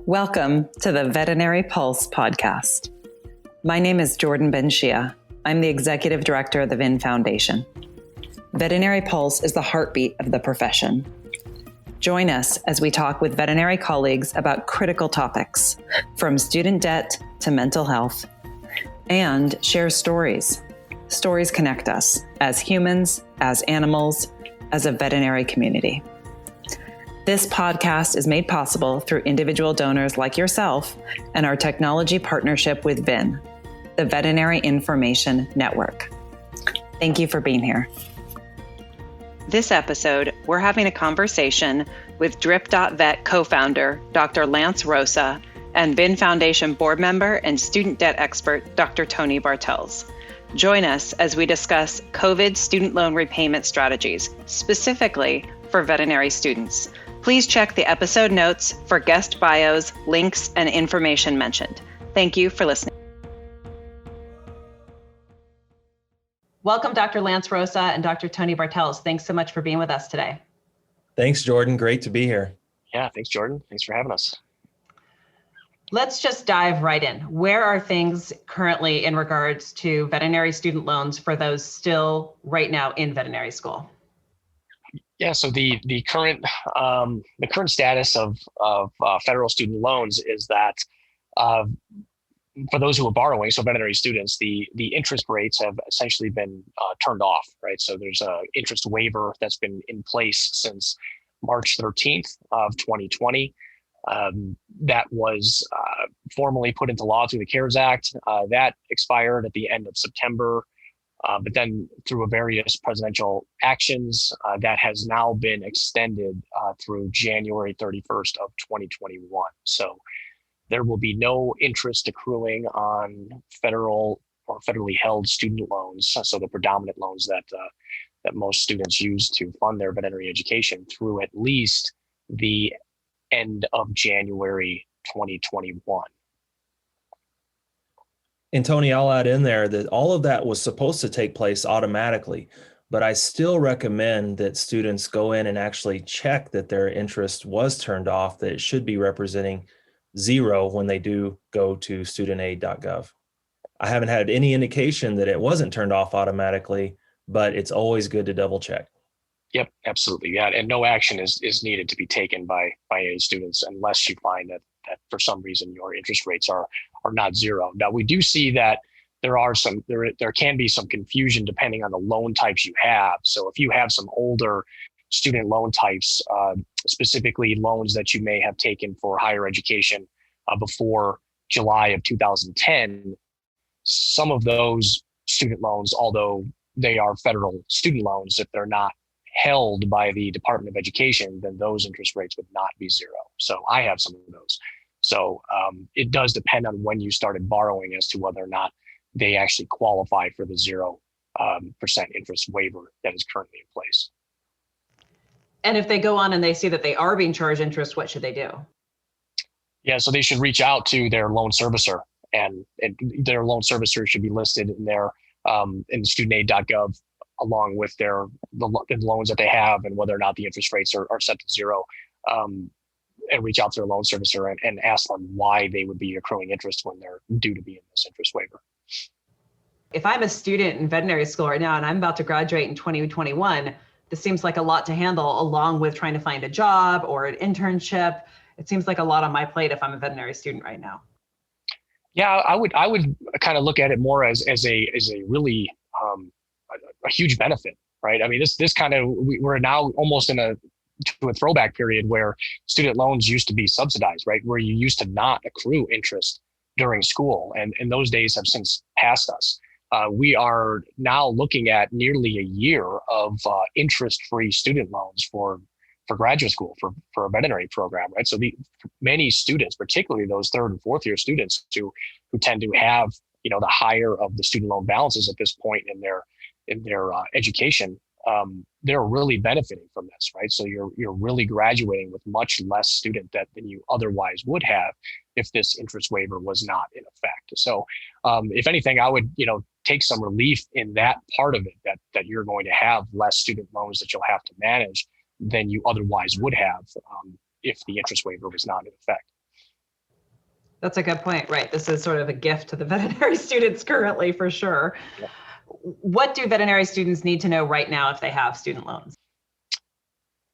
Welcome to the Veterinary Pulse podcast. My name is Jordan Ben-Shia. I'm the Executive Director of the VIN Foundation. Veterinary Pulse is the heartbeat of the profession. Join us as we talk with veterinary colleagues about critical topics, from student debt to mental health, and share stories. Stories connect us as humans, as animals, as a veterinary community. This podcast is made possible through individual donors like yourself and our technology partnership with VIN, the Veterinary Information Network. Thank you for being here. This episode, we're having a conversation with Drip.Vet co-founder, Dr. Lance Roasa, and VIN Foundation board member and student debt expert, Dr. Tony Bartels. Join us as we discuss COVID student loan repayment strategies, specifically for veterinary students. Please check the episode notes for guest bios, links, and information mentioned. Thank you for listening. Welcome, Dr. Lance Roasa and Dr. Tony Bartels. Thanks so much for being with us today. Thanks, Jordan. Great to be here. Yeah, thanks, Jordan. Thanks for having us. Let's just dive right in. Where are things currently in regards to veterinary student loans for those still right now in veterinary school? Yeah, so the current status of federal student loans is that for those who are borrowing, so veterinary students, the interest rates have essentially been turned off, right? So there's a interest waiver that's been in place since March 13th of 2020. That was formally put into law through the CARES Act. That expired at the end of September. But then through various presidential actions, that has now been extended through January 31st of 2021. So there will be no interest accruing on federal or federally held student loans. So the predominant loans that most students use to fund their veterinary education through at least the end of January 2021. And Tony, I'll add in there that all of that was supposed to take place automatically, but I still recommend that students go in and actually check that their interest was turned off, that it should be representing zero when they do go to studentaid.gov. I haven't had any indication that it wasn't turned off automatically, but it's always good to double check. Yep, absolutely. Yeah, and no action is needed to be taken by any students unless you find that for some reason your interest rates are not zero. Now, we do see that there can be some confusion depending on the loan types you have. So if you have some older student loan types, specifically loans that you may have taken for higher education before July of 2010, some of those student loans, although they are federal student loans, if they're not held by the Department of Education, then those interest rates would not be zero. So I have some of those. So it does depend on when you started borrowing as to whether or not they actually qualify for the 0% interest waiver that is currently in place. And if they go on and they see that they are being charged interest, what should they do? Yeah, so they should reach out to their loan servicer, and their loan servicer should be listed in their in studentaid.gov along with the loans that they have and whether or not the interest rates are set to zero, and reach out to their loan servicer and ask them why they would be accruing interest when they're due to be in this interest waiver. If I'm a student in veterinary school right now and I'm about to graduate in 2021, this seems like a lot to handle, along with trying to find a job or an internship. It seems like a lot on my plate if I'm a veterinary student right now. Yeah, I would kind of look at it more as a really a huge benefit, right? I mean, this kind of, we're now almost to a throwback period where student loans used to be subsidized, right? Where you used to not accrue interest during school, and those days have since passed us. We are now looking at nearly a year of interest-free student loans for graduate school, for a veterinary program, right? So many students, particularly those third and fourth year students who tend to have, the higher of the student loan balances at this point in their education, they're really benefiting from this, right? So you're really graduating with much less student debt than you otherwise would have if this interest waiver was not in effect. So if anything, I would, take some relief in that part of it, that you're going to have less student loans that you'll have to manage than you otherwise would have if the interest waiver was not in effect. That's a good point, right? This is sort of a gift to the veterinary students currently, for sure. Yeah. What do veterinary students need to know right now if they have student loans?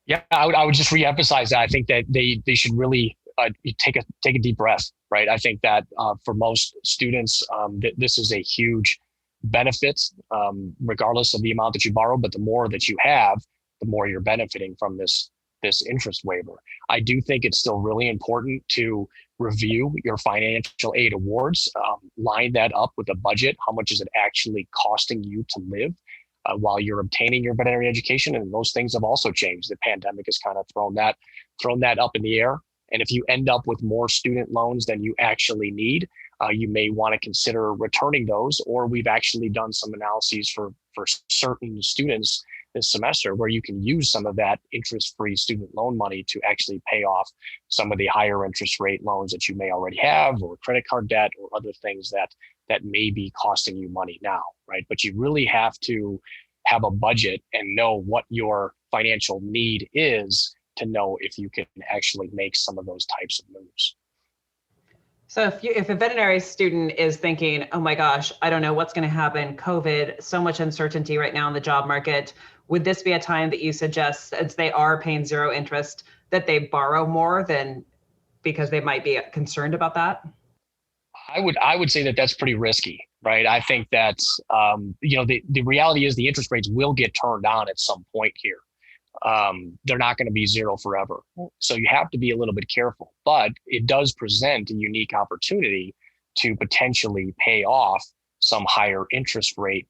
Yeah, I would just reemphasize that. I think that they should really take a deep breath, right? I think that for most students, this is a huge benefit, regardless of the amount that you borrow. But the more that you have, the more you're benefiting from this interest waiver. I do think it's still really important to review your financial aid awards, line that up with a budget. How much is it actually costing you to live while you're obtaining your veterinary education? And those things have also changed. The pandemic has kind of thrown that up in the air. And if you end up with more student loans than you actually need, you may want to consider returning those. Or we've actually done some analyses for certain students this semester where you can use some of that interest-free student loan money to actually pay off some of the higher interest rate loans that you may already have, or credit card debt, or other things that may be costing you money now, right? But you really have to have a budget and know what your financial need is to know if you can actually make some of those types of moves. So if a veterinary student is thinking, oh my gosh, I don't know what's going to happen, COVID, so much uncertainty right now in the job market, would this be a time that you suggest, as they are paying zero interest, that they borrow more than because they might be concerned about that? I would say that that's pretty risky, right? I think that the reality is the interest rates will get turned on at some point here. They're not going to be zero forever. So you have to be a little bit careful, but it does present a unique opportunity to potentially pay off some higher interest rate,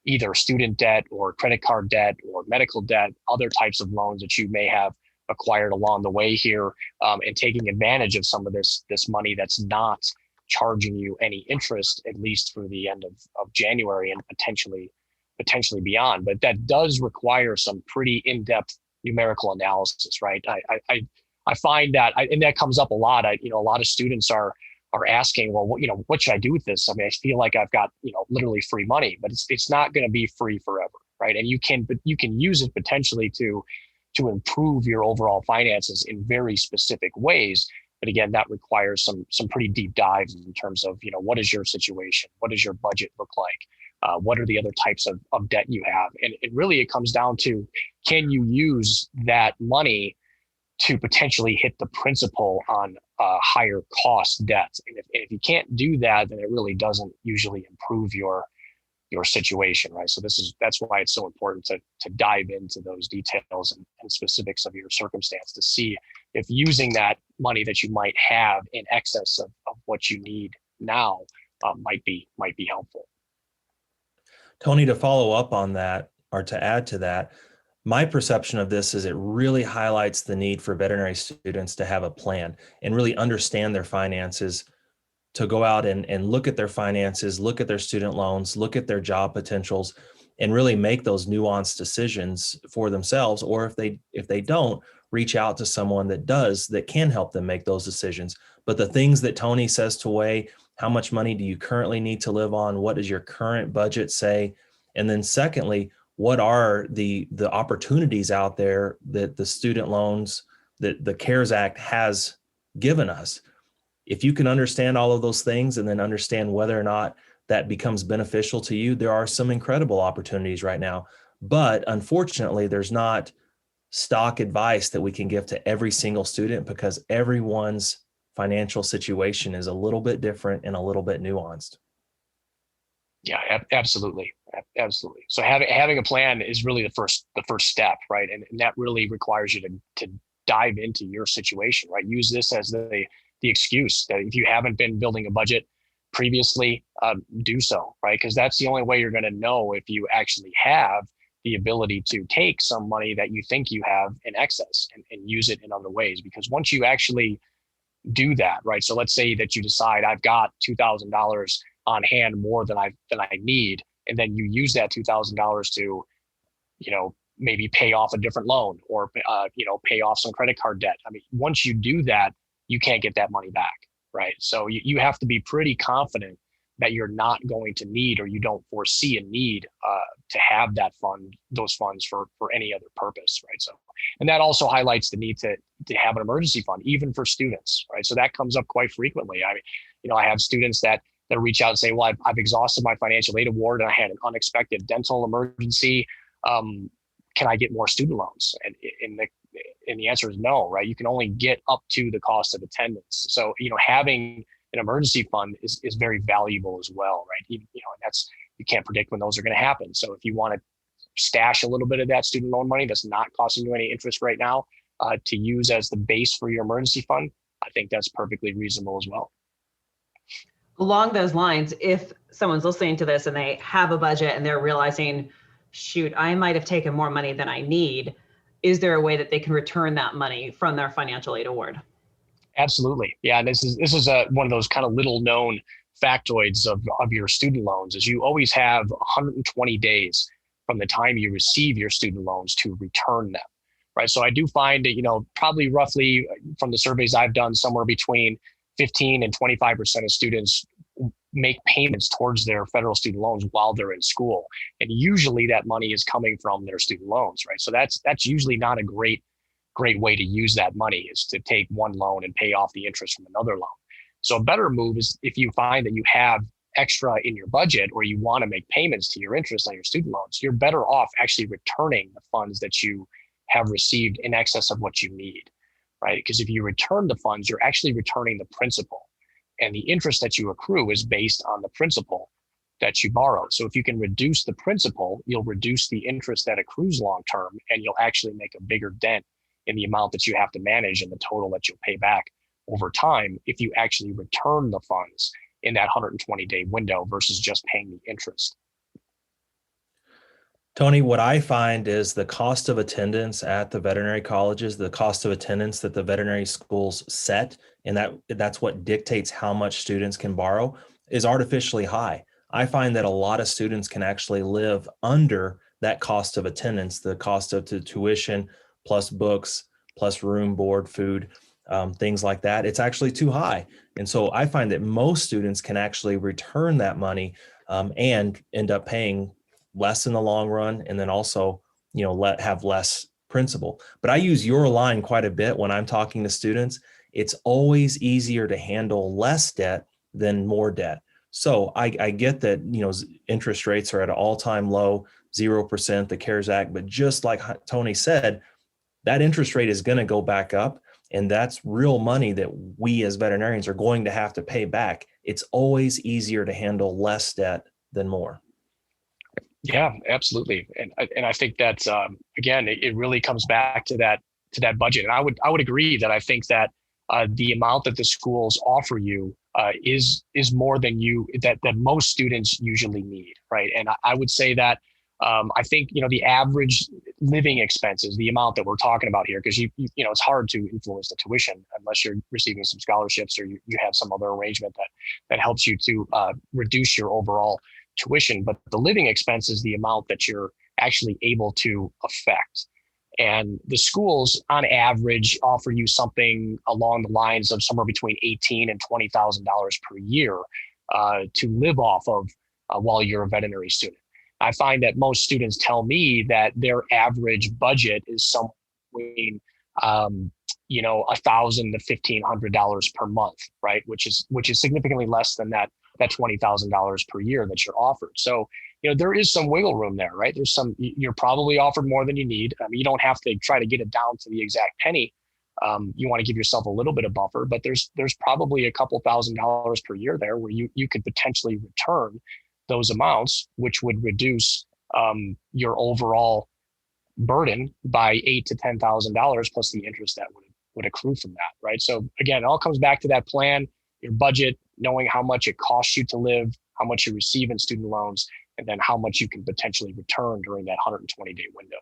either student debt or credit card debt or medical debt, other types of loans that you may have acquired along the way here, and taking advantage of some of this money that's not charging you any interest, at least through the end of January and potentially beyond. But that does require some pretty in-depth numerical analysis, right? I find that, and that comes up a lot. A lot of students are asking, well, what should I do with this? I mean, I feel like I've got, literally free money, but it's not going to be free forever, right? And you can use it potentially to improve your overall finances in very specific ways. But again, that requires some pretty deep dives in terms of, what is your situation? What does your budget look like? What are the other types of debt you have? And it comes down to, can you use that money to potentially hit the principal on higher cost debt? And if you can't do that, then it really doesn't usually improve your situation, right? So that's why it's so important to dive into those details and specifics of your circumstance to see if using that money that you might have in excess of what you need now might be helpful. Tony, to follow up on that, or to add to that, my perception of this is it really highlights the need for veterinary students to have a plan and really understand their finances, to go out and look at their finances, look at their student loans, look at their job potentials, and really make those nuanced decisions for themselves. Or if they don't, reach out to someone that can help them make those decisions. But the things that Tony says to weigh: how much money do you currently need to live on? What does your current budget say? And then secondly, what are the opportunities out there that the student loans, that the CARES Act has given us? If you can understand all of those things and then understand whether or not that becomes beneficial to you, there are some incredible opportunities right now. But unfortunately, there's not stock advice that we can give to every single student, because everyone's financial situation is a little bit different and a little bit nuanced. Yeah, absolutely. Absolutely. So having a plan is really the first step, right? And that really requires you to dive into your situation, right? Use this as the excuse that if you haven't been building a budget previously, do so, right? Because that's the only way you're going to know if you actually have the ability to take some money that you think you have in excess and use it in other ways. Because once you actually do that, right? So let's say that you decide I've got $2,000 on hand more than I need, and then you use that $2,000 to, maybe pay off a different loan or pay off some credit card debt. I mean, once you do that, you can't get that money back, right? So you have to be pretty confident that you're not going to need, or you don't foresee a need to have those funds for any other purpose, right? So, and that also highlights the need to have an emergency fund, even for students, right? So that comes up quite frequently. I mean, I have students that reach out and say, well, I've exhausted my financial aid award and I had an unexpected dental emergency. Can I get more student loans? And the answer is no, right? You can only get up to the cost of attendance. So, having an emergency fund is very valuable as well, right? And you can't predict when those are going to happen. So if you want to stash a little bit of that student loan money that's not costing you any interest right now to use as the base for your emergency fund, I think that's perfectly reasonable as well. Along those lines, if someone's listening to this and they have a budget and they're realizing, shoot, I might have taken more money than I need, is there a way that they can return that money from their financial aid award? Absolutely. Yeah. This is one of those kind of little known factoids of your student loans, is you always have 120 days from the time you receive your student loans to return them, right? So I do find that, probably roughly from the surveys I've done, somewhere between 15 and 25% of students make payments towards their federal student loans while they're in school. And usually that money is coming from their student loans, right? So that's usually not a great way to use that money, is to take one loan and pay off the interest from another loan. So a better move is, if you find that you have extra in your budget, or you want to make payments to your interest on your student loans, you're better off actually returning the funds that you have received in excess of what you need, right? Because if you return the funds, you're actually returning the principal. And the interest that you accrue is based on the principal that you borrowed. So if you can reduce the principal, you'll reduce the interest that accrues long-term, and you'll actually make a bigger dent in the amount that you have to manage and the total that you'll pay back over time if you actually return the funds in that 120-day window versus just paying the interest. Tony, what I find is the cost of attendance at the veterinary colleges, the cost of attendance that the veterinary schools set, and that's what dictates how much students can borrow, is artificially high. I find that a lot of students can actually live under that cost of attendance, the cost of the tuition plus books, plus room, board, food, things like that. It's actually too high. And so I find that most students can actually return that money and end up paying less in the long run, and then also, have less principal. But I use your line quite a bit when I'm talking to students. It's always easier to handle less debt than more debt. So I get that, interest rates are at an all-time low, 0%, the CARES Act, but just like Tony said, that interest rate is going to go back up, and that's real money that we as veterinarians are going to have to pay back. It's always easier to handle less debt than more. Yeah, absolutely. And I think that's, again, it really comes back to that budget. And I would agree that I think that the amount that the schools offer you is more than that most students usually need, right? And I would say that I think, the average living expenses, the amount that we're talking about here, because it's hard to influence the tuition unless you're receiving some scholarships, or you have some other arrangement that helps you to reduce your overall tuition. But the living expense is the amount that you're actually able to affect. And the schools on average offer you something along the lines of somewhere between $18,000 and $20,000 per year to live off of while you're a veterinary student. I find that most students tell me that their average budget is somewhere between $1,000 to $1,500 per month, right? Which is significantly less than that $20,000 per year that you're offered. So, there is some wiggle room there, right? You're probably offered more than you need. I mean, you don't have to try to get it down to the exact penny. You want to give yourself a little bit of buffer, but there's probably a couple $1,000s per year there where you could potentially return those amounts, which would reduce your overall burden by $8,000 to $10,000 plus the interest that would accrue from that, right? So again, it all comes back to that plan, your budget, knowing how much it costs you to live, how much you receive in student loans, and then how much you can potentially return during that 120-day window.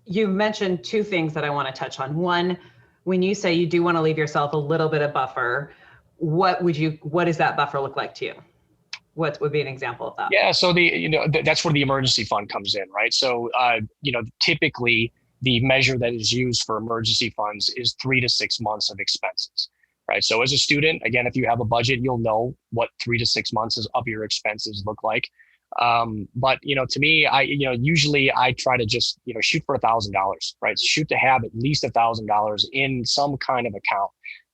You mentioned two things that I want to touch on. One, when you say you do want to leave yourself a little bit of buffer, what does that buffer look like to you? What would be an example of that? Yeah, so that's where the emergency fund comes in, right? So typically the measure that is used for emergency funds is 3 to 6 months of expenses, right? So as a student, again, if you have a budget, you'll know what 3 to 6 months of your expenses look like. But, to me, usually I try to just, shoot for $1,000, right? Shoot to have at least $1,000 in some kind of account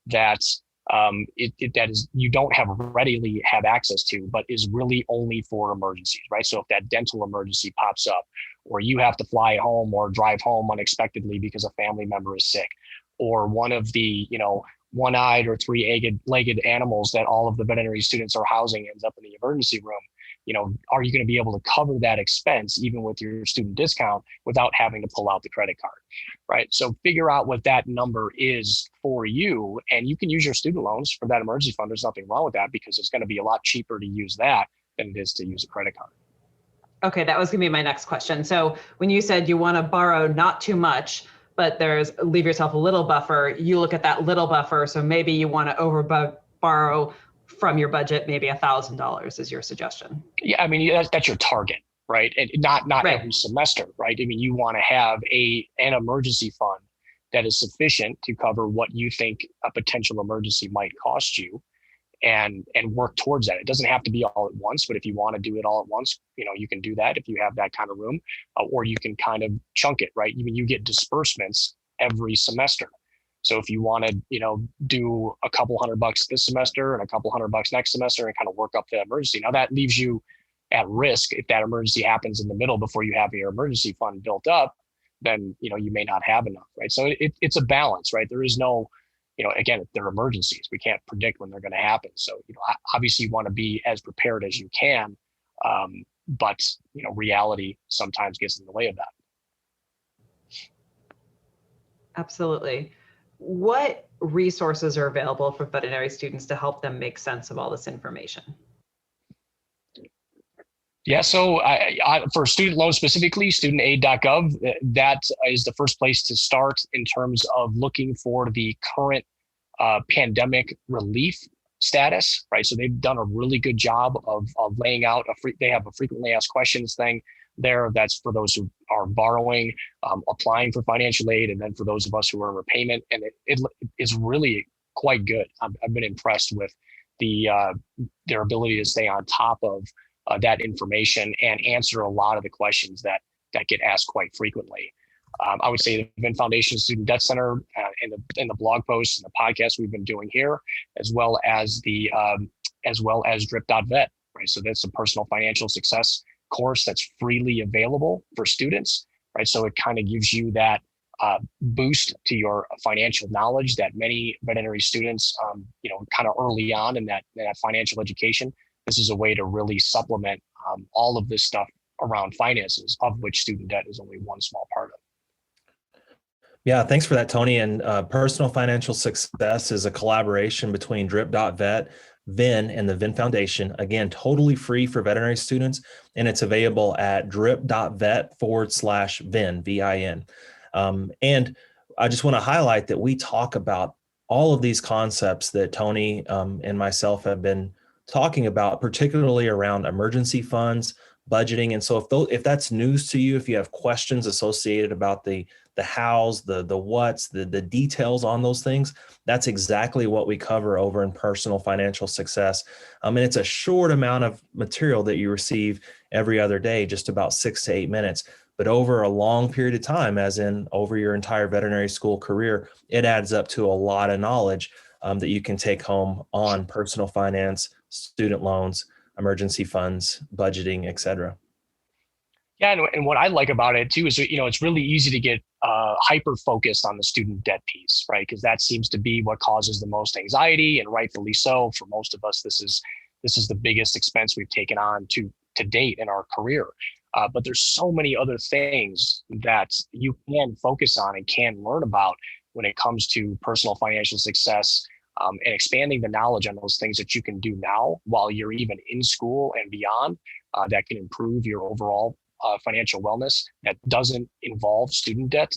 that that is you don't readily have access to, but is really only for emergencies, right? So if that dental emergency pops up, or you have to fly home or drive home unexpectedly because a family member is sick, or one of the, one-eyed or three-legged animals that all of the veterinary students are housing ends up in the emergency room, are you going to be able to cover that expense even with your student discount without having to pull out the credit card, right? So figure out what that number is for you, and you can use your student loans for that emergency fund. There's nothing wrong with that, because it's going to be a lot cheaper to use that than it is to use a credit card. Okay, that was going to be my next question. So when you said you want to borrow not too much, but leave yourself a little buffer, you look at that little buffer. So maybe you want to borrow from your budget, maybe $1,000 is your suggestion. Yeah, I mean, that's your target, right? And not right. Every semester, right? I mean, you want to have an emergency fund that is sufficient to cover what you think a potential emergency might cost you, and work towards that. It doesn't have to be all at once, but if you want to do it all at once, you can do that if you have that kind of room, or you can kind of chunk it, right? You get disbursements every semester. So if you want to, do a couple $100 this semester and a couple $100 next semester and kind of work up the emergency, now that leaves you at risk. If that emergency happens in the middle before you have your emergency fund built up, then, you may not have enough, right? So it's a balance, right? There is no, again, they're emergencies. We can't predict when they're going to happen. So, obviously you want to be as prepared as you can. But, reality sometimes gets in the way of that. Absolutely. What resources are available for veterinary students to help them make sense of all this information? Yeah, so for student loans specifically, studentaid.gov, that is the first place to start in terms of looking for the current pandemic relief status, right? So they've done a really good job of laying out they have a frequently asked questions thing there. That's for those who are borrowing, applying for financial aid, and then for those of us who are in repayment. And it is really quite good. I've been impressed with their ability to stay on top of that information and answer a lot of the questions that get asked quite frequently. I would say the Vin Foundation Student Debt Center in the blog posts and the podcast we've been doing here, as well as Drip.vet, right? So that's a personal financial success course that's freely available for students, right? So it kind of gives you that boost to your financial knowledge that many veterinary students, kind of early on in that financial education. This is a way to really supplement all of this stuff around finances, of which student debt is only one small part of. Yeah, thanks for that, Tony. And Personal Financial Success is a collaboration between Drip.vet, Vin, and the Vin Foundation. Again, totally free for veterinary students, and it's available at drip.vet/Vin, VIN. And I just want to highlight that we talk about all of these concepts that Tony and myself have been talking about, particularly around emergency funds, budgeting. And so if that's news to you, if you have questions associated about the hows, the whats, the details on those things, that's exactly what we cover over in Personal Financial Success. And it's a short amount of material that you receive every other day, just about 6 to 8 minutes. But over a long period of time, as in over your entire veterinary school career, it adds up to a lot of knowledge that you can take home on personal finance, student loans, emergency funds, budgeting, et cetera. Yeah, and what I like about it too is, it's really easy to get hyper focused on the student debt piece, right? Because that seems to be what causes the most anxiety, and rightfully so. For most of us, this is the biggest expense we've taken on to date in our career. But there's so many other things that you can focus on and can learn about when it comes to personal financial success, and expanding the knowledge on those things that you can do now while you're even in school and beyond, that can improve your overall financial wellness, that doesn't involve student debt,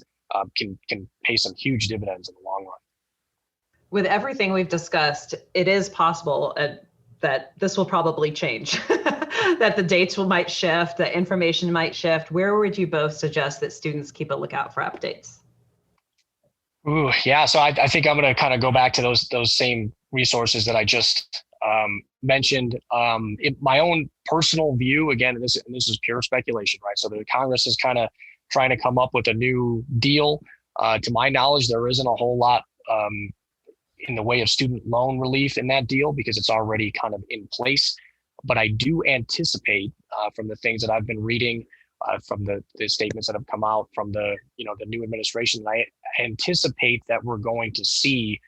can pay some huge dividends in the long run. With everything we've discussed, it is possible that this will probably change, that the dates might shift, the information might shift. Where would you both suggest that students keep a lookout for updates? Ooh, yeah. So I think I'm going to kind of go back to those same resources that I just mentioned. My own personal view, again, and this is pure speculation, right? So the Congress is kind of trying to come up with a new deal. To my knowledge, there isn't a whole lot in the way of student loan relief in that deal because it's already kind of in place. But I do anticipate from the things that I've been reading, from the statements that have come out from the new administration, I anticipate that we're going to see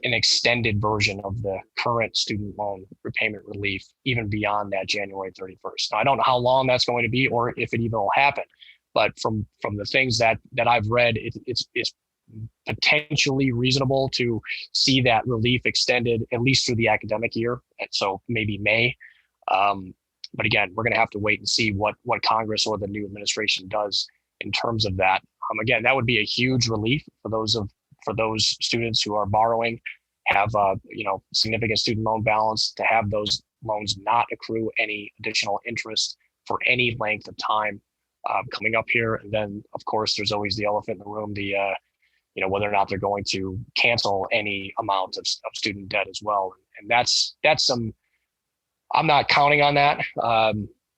an extended version of the current student loan repayment relief, even beyond that January 31st. Now, I don't know how long that's going to be or if it even will happen, but from the things that I've read, it's potentially reasonable to see that relief extended at least through the academic year. And so maybe May. But again, we're going to have to wait and see what Congress or the new administration does in terms of that. Again, that would be a huge relief for those students who are borrowing, have significant student loan balance, to have those loans not accrue any additional interest for any length of time coming up here. And then, of course, there's always the elephant in the room, whether or not they're going to cancel any amount of student debt as well. And that's some. I'm not counting on that,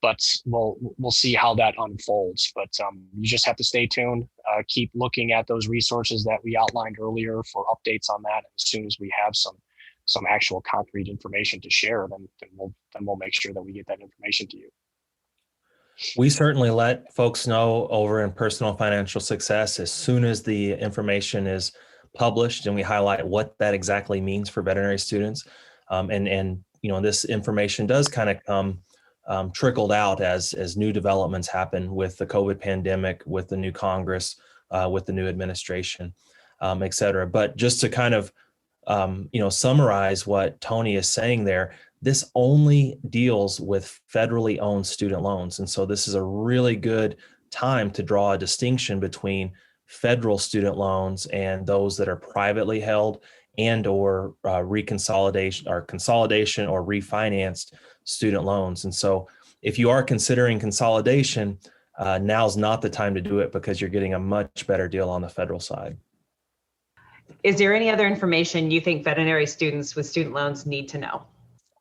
but we'll see how that unfolds. But you just have to stay tuned. Keep looking at those resources that we outlined earlier for updates on that. And as soon as we have some actual concrete information to share, then we'll make sure that we get that information to you. We certainly let folks know over in Personal Financial Success as soon as the information is published, and we highlight what that exactly means for veterinary students. And this information does kind of come trickled out as new developments happen with the COVID pandemic, with the new Congress, with the new administration, et cetera. But just to kind of, summarize what Tony is saying there, this only deals with federally owned student loans. And so this is a really good time to draw a distinction between federal student loans and those that are privately held and or consolidation or refinanced student loans. And so if you are considering consolidation, now's not the time to do it because you're getting a much better deal on the federal side. Is there any other information you think veterinary students with student loans need to know?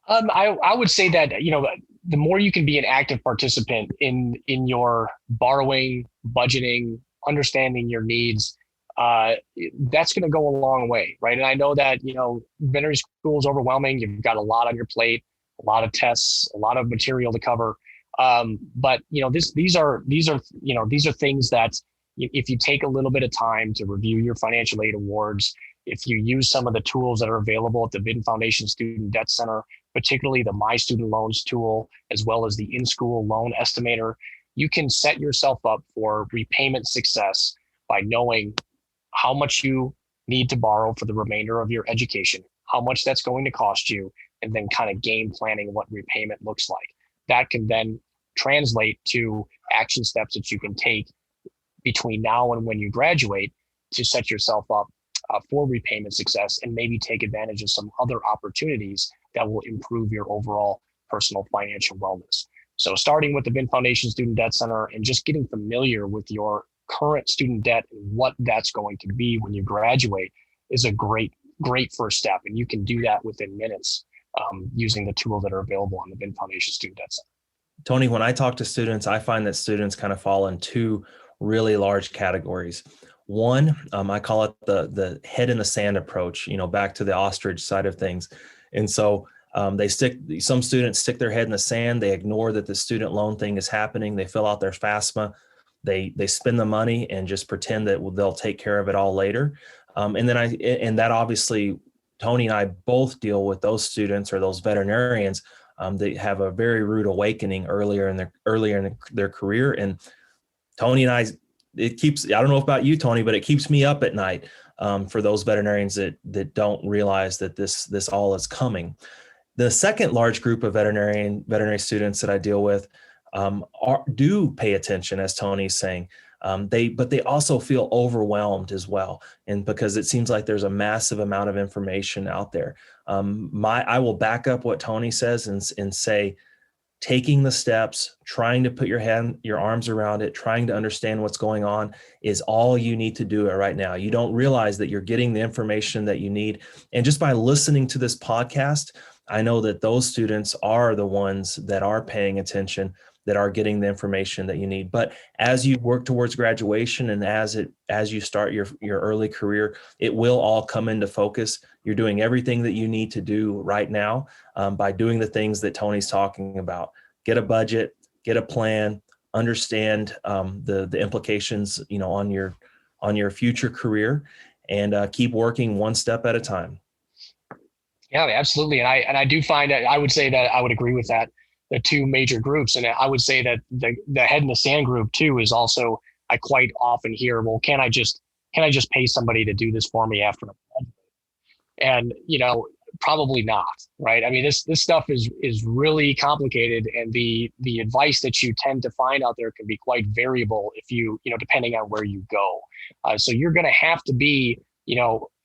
I would say that, the more you can be an active participant in your borrowing, budgeting, understanding your needs, that's going to go a long way, right? And I know that, veterinary school is overwhelming. You've got a lot on your plate, a lot of tests, a lot of material to cover. But these are things that if you take a little bit of time to review your financial aid awards, if you use some of the tools that are available at the Vin Foundation Student Debt Center, particularly the My Student Loans tool, as well as the in-school loan estimator, you can set yourself up for repayment success by knowing how much you need to borrow for the remainder of your education, how much that's going to cost you, and then kind of game planning what repayment looks like. That can then translate to action steps that you can take between now and when you graduate to set yourself up for repayment success and maybe take advantage of some other opportunities that will improve your overall personal financial wellness. So starting with the Vin Foundation Student Debt Center and just getting familiar with your current student debt and what that's going to be when you graduate is a great first step. And you can do that within minutes using the tools that are available on the Vin Foundation Student Debt Center. Tony, when I talk to students, I find that students kind of fall in two really large categories. One, I call it the head in the sand approach, back to the ostrich side of things. And so some students stick their head in the sand. They ignore that the student loan thing is happening. They fill out their FAFSA. They spend the money and just pretend that they'll take care of it all later. And that obviously, Tony and I both deal with those students or those veterinarians that have a very rude awakening earlier in their career. And Tony and I, I don't know about you, Tony, but it keeps me up at night for those veterinarians that don't realize that this all is coming. The second large group of veterinary students that I deal with do pay attention, as Tony's saying. But they also feel overwhelmed as well. And because it seems like there's a massive amount of information out there. I will back up what Tony says and say, taking the steps, trying to put your arms around it, trying to understand what's going on is all you need to do it right now. You don't realize that you're getting the information that you need. And just by listening to this podcast, I know that those students are the ones that are paying attention, that are getting the information that you need. But as you work towards graduation and as you start your early career, it will all come into focus. You're doing everything that you need to do right now by doing the things that Tony's talking about. Get a budget, get a plan, understand the implications, on your future career, and keep working one step at a time. Yeah, absolutely. And I do find that I would say that I would agree with that. The two major groups. And I would say that the head in the sand group too is also, I quite often hear, well, can I just pay somebody to do this for me after I'm graduated? And, probably not, right? I mean, this stuff is really complicated, and the advice that you tend to find out there can be quite variable if you depending on where you go. So you're going to have to be,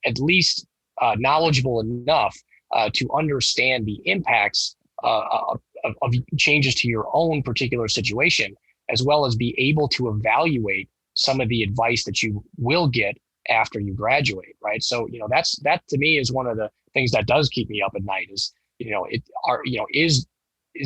at least knowledgeable enough to understand the impacts of changes to your own particular situation, as well as be able to evaluate some of the advice that you will get after you graduate, right? So, that to me is one of the things that does keep me up at night is, is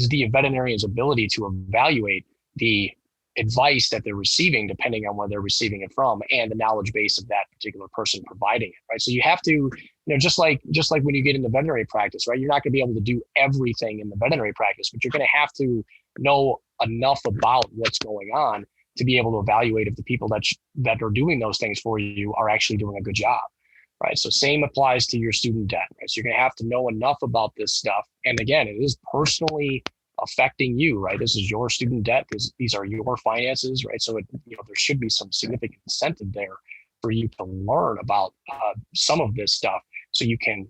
the veterinarian's ability to evaluate the advice that they're receiving, depending on where they're receiving it from, and the knowledge base of that particular person providing it, right? So you have to, just like when you get into veterinary practice, right? You're not going to be able to do everything in the veterinary practice, but you're going to have to know enough about what's going on to be able to evaluate if the people that are doing those things for you are actually doing a good job, right? So same applies to your student debt, right? So you're going to have to know enough about this stuff. And again, it is personally affecting you, right? This is your student debt. These are your finances, right? So there should be some significant incentive there for you to learn about some of this stuff, so you can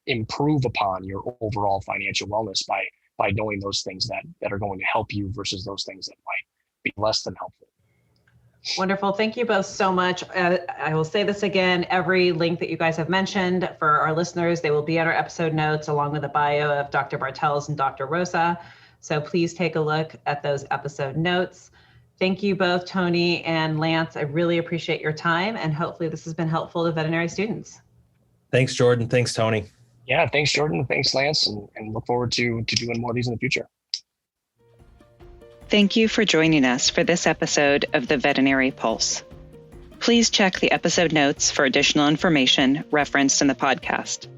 improve upon your overall financial wellness by knowing those things that are going to help you versus those things that might be less than helpful. Wonderful. Thank you both so much. I will say this again, every link that you guys have mentioned for our listeners, they will be in our episode notes along with a bio of Dr. Bartels and Dr. Roasa. So please take a look at those episode notes. Thank you both, Tony and Lance. I really appreciate your time, and hopefully this has been helpful to veterinary students. Thanks, Jordan. Thanks, Tony. Yeah, thanks, Jordan. Thanks, Lance, and look forward to doing more of these in the future. Thank you for joining us for this episode of the Veterinary Pulse. Please check the episode notes for additional information referenced in the podcast.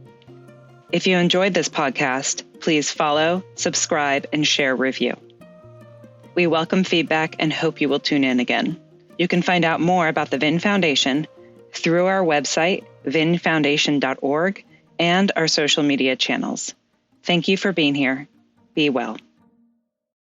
If you enjoyed this podcast, please follow, subscribe, and share a review. We welcome feedback and hope you will tune in again. You can find out more about the VIN Foundation through our website, vinfoundation.org, and our social media channels. Thank you for being here. Be well.